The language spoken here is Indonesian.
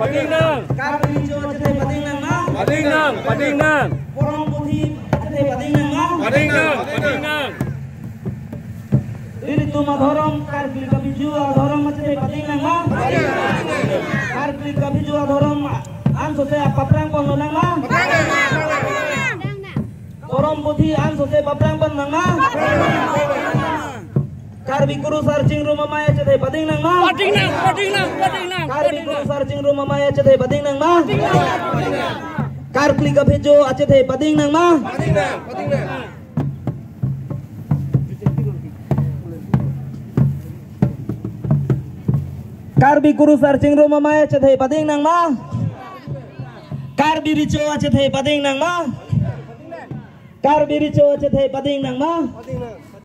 Pading nang. Karbi rico cete pading nang ma. Pading nang. Pading nang. Porong putih cete pading nang ma. Pading nang. Pading nang. Ini tu madhorom karbi kabiju adhorom cete pading nang ma. Karbi kabiju adhorom an sote paprang pon nang ma. Porong putih an sote paprang pon nang ma. Karbi guru searching rumah maya cete pading nang ma. Pading nang. Pading nang. Pading nang. Karbi guru searching rumah maya cete pading nang ma. Karbi kabiju cete pading nang ma. Pading nang. Pading nang. Karbi guru searching rumah maya cete pading nang ma. Karbi rico cete pading nang ma. Karbi rico cete pading nang ma.